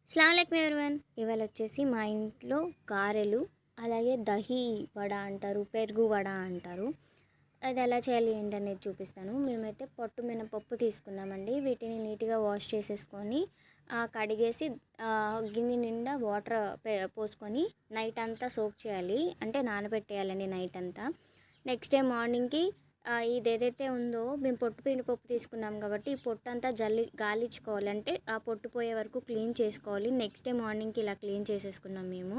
అస్సలాముఅలైకుం everyone. ఇవాళ వచ్చేసి మా ఇంట్లో గారెలు, అలాగే దహి వడ అంటారు, పెరుగు వడ అంటారు. అది ఎలా చేయాలి ఏంటనేది చూపిస్తాను. మేమైతే పొట్టు మినపప్పు తీసుకున్నామండి. వీటిని నీట్గా వాష్ చేసేసుకొని కడిగేసి గిన్నె నిండా వాటర్ పోసుకొని నైట్ అంతా సోక్ చేయాలి, అంటే నానబెట్టేయాలండి నైట్ అంతా. నెక్స్ట్ డే మార్నింగ్కి ఇదేదైతే ఉందో మేము పొట్టు మినపప్పు తీసుకున్నాం కాబట్టి ఈ పొట్టు అంతా గాలించుకోవాలి, అంటే ఆ పొట్టు పోయే వరకు క్లీన్ చేసుకోవాలి. నెక్స్ట్ డే మార్నింగ్కి ఇలా క్లీన్ చేసేసుకున్నాం మేము.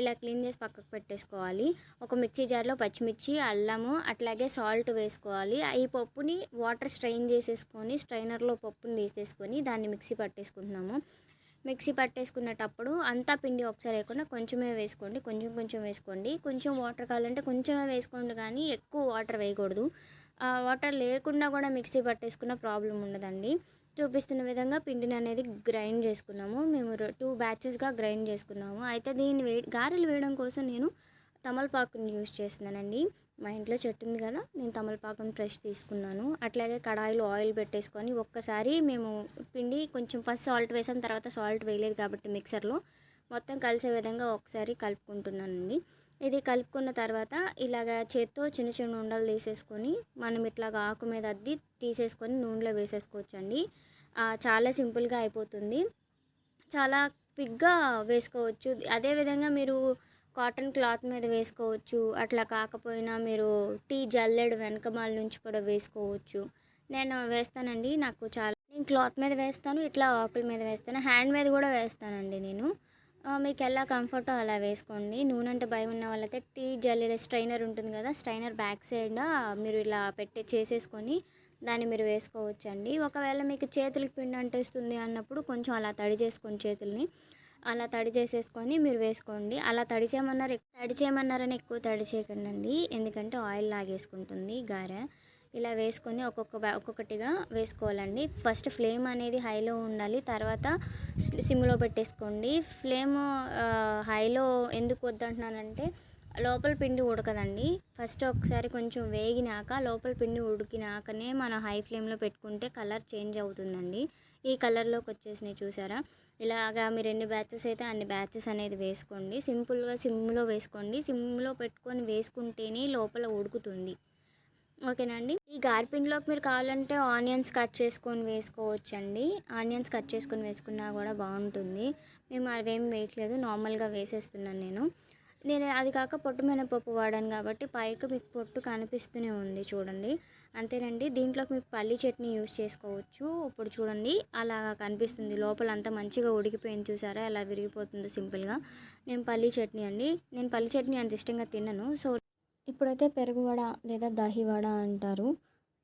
ఇలా క్లీన్ చేసి పక్కకు పెట్టేసుకోవాలి. ఒక మిక్సీ జార్లో పచ్చిమిర్చి, అల్లము, అట్లాగే సాల్ట్ వేసుకోవాలి. ఈ పప్పుని వాటర్ స్ట్రెయిన్ చేసేసుకొని స్ట్రైనర్లో పప్పుని తీసేసుకొని దాన్ని మిక్సీ పట్టేసుకుంటున్నాము. మిక్సీ పట్టేసుకునేటప్పుడు అంతా పిండి ఒకసారి వేయకుండా కొంచెమే వేసుకోండి, కొంచెం కొంచెం వేసుకోండి. కొంచెం వాటర్ కావాలంటే కొంచెమే వేసుకోండి, కానీ ఎక్కువ వాటర్ వేయకూడదు. వాటర్ లేకుండా కూడా మిక్సీ పట్టేసుకున్న ప్రాబ్లం ఉండదండి. చూపిస్తున్న విధంగా పిండిని అనేది గ్రైండ్ చేసుకున్నాము. మేము 2 బ్యాచెస్గా గ్రైండ్ చేసుకున్నాము. అయితే దీన్ని గారెలు వేయడం కోసం నేను తమలపాకుని యూజ్ చేస్తున్నానండి. మా ఇంట్లో చెట్టు ఉంది కదా, నేను తమలపాకుని ఫ్రెష్ తీసుకున్నాను. అట్లాగే కడాయిలో ఆయిల్ పెట్టేసుకొని ఒక్కసారి మేము పిండి కొంచెం ఫస్ట్ సాల్ట్ వేసాం, తర్వాత సాల్ట్ వేయలేదు కాబట్టి మిక్సర్లో మొత్తం కలిసే విధంగా ఒకసారి కలుపుకుంటున్నానండి. ఇది కలుపుకున్న తర్వాత ఇలాగ చేత్తో చిన్న చిన్న ఉండలు తీసేసుకొని మనం ఇట్లాగా ఆకు మీద అద్ది తీసేసుకొని నూనెలో వేసేసుకోవచ్చండి. చాలా సింపుల్గా అయిపోతుంది, చాలా క్విక్గా వేసుకోవచ్చు. అదేవిధంగా మీరు కాటన్ క్లాత్ మీద వేసుకోవచ్చు. అట్లా కాకపోయినా మీరు టీ జల్లెడు వెనకమాల నుంచి కూడా వేసుకోవచ్చు. నేను వేస్తానండి, నేను క్లాత్ మీద వేస్తాను, ఇట్లా ఆకుల మీద వేస్తాను, హ్యాండ్ మీద కూడా వేస్తానండి నేను. మీకు ఎలా కంఫర్టో అలా వేసుకోండి. నూనె అంటే భయం ఉన్న వాళ్ళైతే టీ జల్లెడ స్ట్రైనర్ ఉంటుంది కదా, స్ట్రైనర్ బ్యాక్ సైడ్ మీరు ఇలా చేసేసుకొని దాన్ని మీరు వేసుకోవచ్చండి. ఒకవేళ మీకు చేతులకి పిండి అంటేస్తుంది అన్నప్పుడు కొంచెం అలా తడి చేసుకోండి చేతుల్ని. అలా తడి చేసేసుకొని మీరు వేసుకోండి. అలా తడి చేయమన్నారని ఎక్కువ తడి చేయకండి, ఎందుకంటే ఆయిల్ లాగేసుకుంటుంది గారె. ఇలా వేసుకొని ఒక్కొక్కటిగా వేసుకోవాలండి. ఫస్ట్ ఫ్లేమ్ అనేది హైలో ఉండాలి, తర్వాత సిమ్లో పెట్టేసుకోండి. ఫ్లేమ్ హైలో ఎందుకు వద్దంటున్నానంటే లోపల పిండి ఉడకదండి. ఫస్ట్ ఒకసారి కొంచెం వేగినాక లోపల పిండి ఉడికినాకనే మనం హై ఫ్లేమ్లో పెట్టుకుంటే కలర్ చేంజ్ అవుతుందండి. ఈ కలర్లోకి వచ్చేసినాయి చూసారా. ఇలాగా మీరు ఎన్ని బ్యాచెస్ అయితే అన్ని బ్యాచెస్ అనేది వేసుకోండి. సింపుల్గా సిమ్లో వేసుకోండి. సిమ్లో పెట్టుకొని వేసుకుంటేనే లోపల ఉడుకుతుంది. ఓకేనా అండి. ఈ గారెపిండిలోకి మీరు కావాలంటే ఆనియన్స్ కట్ చేసుకొని వేసుకోవచ్చండి. ఆనియన్స్ కట్ చేసుకొని వేసుకున్నా కూడా బాగుంటుంది. మేము అవేం వేయట్లేదు, నార్మల్గా వేసేస్తున్నాను నేను అది కాక పొట్టు మినపప్పు వాడాను కాబట్టి పైకి మీకు పొట్టు కనిపిస్తూనే ఉంది చూడండి. అంతేనండి. దీంట్లోకి మీకు పల్లి చట్నీ యూస్ చేసుకోవచ్చు. ఇప్పుడు చూడండి అలా కనిపిస్తుంది, లోపల అంతా మంచిగా ఉడికిపోయింది చూసారా, ఎలా విరిగిపోతుందో సింపుల్గా. నేను పల్లి చట్నీ అంత ఇష్టంగా తినను. సో ఇప్పుడైతే పెరుగు వడ లేదా దహి వడ అంటారు,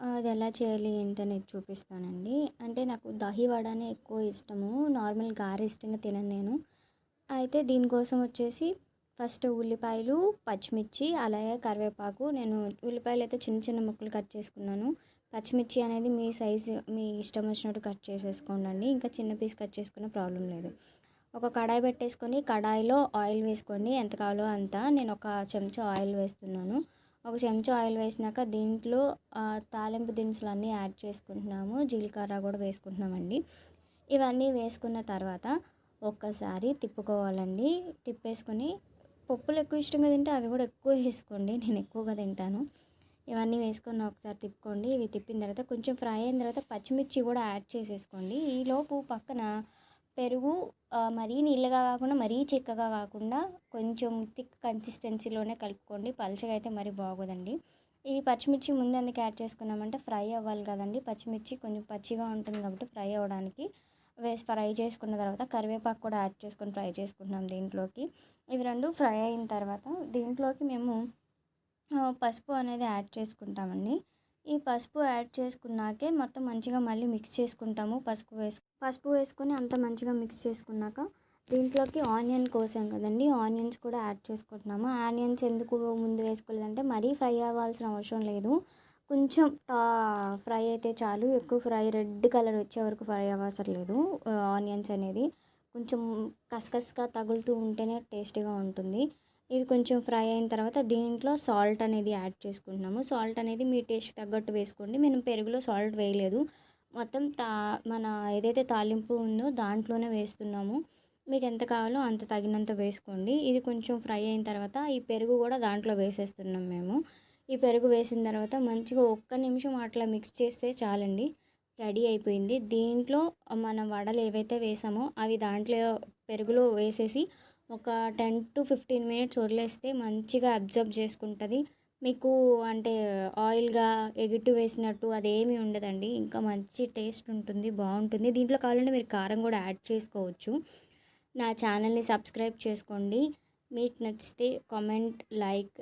అది ఎలా చేయాలి ఏంటనేది చూపిస్తానండి. అంటే నాకు దహి వడనే ఎక్కువ ఇష్టము, నార్మల్ గారె ఇష్టంగా తినను నేను. అయితే దీనికోసం వచ్చేసి ఫస్ట్ ఉల్లిపాయలు, పచ్చిమిర్చి, అలాగే కరివేపాకు. నేను ఉల్లిపాయలు అయితే చిన్న చిన్న ముక్కలు కట్ చేసుకున్నాను. పచ్చిమిర్చి అనేది మీ సైజు మీ ఇష్టం వచ్చినట్టు కట్ చేసేసుకోండి, ఇంకా చిన్న పీస్ కట్ చేసుకున్న ప్రాబ్లం లేదు. ఒక కడాయి పెట్టేసుకొని కడాయిలో ఆయిల్ వేసుకోండి, ఎంత కావాలో అంత. నేను ఒక చెంచా ఆయిల్ వేస్తున్నాను. ఒక చెంచా ఆయిల్ వేసినాక దీంట్లో తాలింపు దినుసులు అన్నీ యాడ్ చేసుకుంటున్నాము, జీలకర్ర కూడా వేసుకుంటున్నామండి. ఇవన్నీ వేసుకున్న తర్వాత ఒక్కసారి తిప్పుకోవాలండి. తిప్పేసుకొని పప్పులు ఎక్కువ ఇష్టంగా తింటే అవి కూడా ఎక్కువ వేసుకోండి, నేను ఎక్కువగా తింటాను. ఇవన్నీ వేసుకొని ఒకసారి తిప్పుకోండి. ఇవి తిప్పిన తర్వాత కొంచెం ఫ్రై అయిన తర్వాత పచ్చిమిర్చి కూడా యాడ్ చేసేసుకోండి. ఈలోపు పక్కన పెరుగు మరీ నీళ్ళగా కాకుండా మరీ చిక్కగా కాకుండా కొంచెం థిక్ కన్సిస్టెన్సీలోనే కలుపుకోండి, పలుచగా అయితే మరీ బాగోదండి. ఈ పచ్చిమిర్చి ముందు ఎందుకు యాడ్ చేసుకున్నామంటే ఫ్రై అవ్వాలి కదండి. పచ్చిమిర్చి కొంచెం పచ్చిగా ఉంటుంది కాబట్టి ఫ్రై అవ్వడానికి ఫ్రై చేసుకున్న తర్వాత కరివేపాకు కూడా యాడ్ చేసుకొని ఫ్రై చేసుకుంటున్నాం దీంట్లోకి. ఇవి రెండు ఫ్రై అయిన తర్వాత దీంట్లోకి మేము పసుపు అనేది యాడ్ చేసుకుంటామండి. ఈ పసుపు యాడ్ చేసుకున్నాకే మొత్తం మంచిగా మళ్ళీ మిక్స్ చేసుకుంటాము. పసుపు వేసుకొని అంత మంచిగా మిక్స్ చేసుకున్నాక దీంట్లోకి ఆనియన్ కోసాం కదండి, ఆనియన్స్ కూడా యాడ్ చేసుకుంటున్నాము. ఆనియన్స్ ఎందుకు ముందు వేసుకోలేదంటే మరీ ఫ్రై అవ్వాల్సిన అవసరం లేదు, కొంచెం ఫ్రై అయితే చాలు. ఎక్కువ ఫ్రై రెడ్ కలర్ వచ్చే వరకు ఫ్రై అవ్వసరం లేదు. ఆనియన్స్ అనేది కొంచెం కసకసగా తగులుతూ ఉంటేనే టేస్టీగా ఉంటుంది. ఇది కొంచెం ఫ్రై అయిన తర్వాత దీంట్లో సాల్ట్ అనేది యాడ్ చేసుకుంటున్నాము. సాల్ట్ అనేది మీ టేస్ట్ తగ్గట్టు వేసుకోండి. మేము పెరుగులో సాల్ట్ వేయలేదు, మొత్తం మన ఏదైతే తాలింపు ఉందో దాంట్లోనే వేస్తున్నాము. మీకు ఎంత కావాలో అంత తగినంత వేసుకోండి. ఇది కొంచెం ఫ్రై అయిన తర్వాత ఈ పెరుగు కూడా దాంట్లో వేసేస్తున్నాం మేము. ఈ పెరుగు వేసిన తర్వాత మంచిగా ఒక్క నిమిషం అట్లా మిక్స్ చేస్తే చాలండి, రెడీ అయిపోయింది. దీంట్లో మనం వడలు ఏవైతే వేసామో అవి దాంట్లో పెరుగులో వేసేసి ఒక 10-15 మినిట్స్ వదిలేస్తే మంచిగా అబ్జర్బ్ చేసుకుంటుంది. మీకు అంటే ఆయిల్గా ఎగిట్టు వేసినట్టు అదేమీ ఉండదండి. ఇంకా మంచి టేస్ట్ ఉంటుంది, బాగుంటుంది. దీంట్లో కావాలంటే మీరు కారం కూడా యాడ్ చేసుకోవచ్చు. నా ఛానల్ని సబ్స్క్రైబ్ చేసుకోండి. మీకు నచ్చితే కామెంట్, లైక్,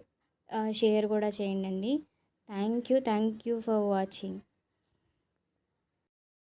షేర్ కూడా చేయండి. Thank you for watching.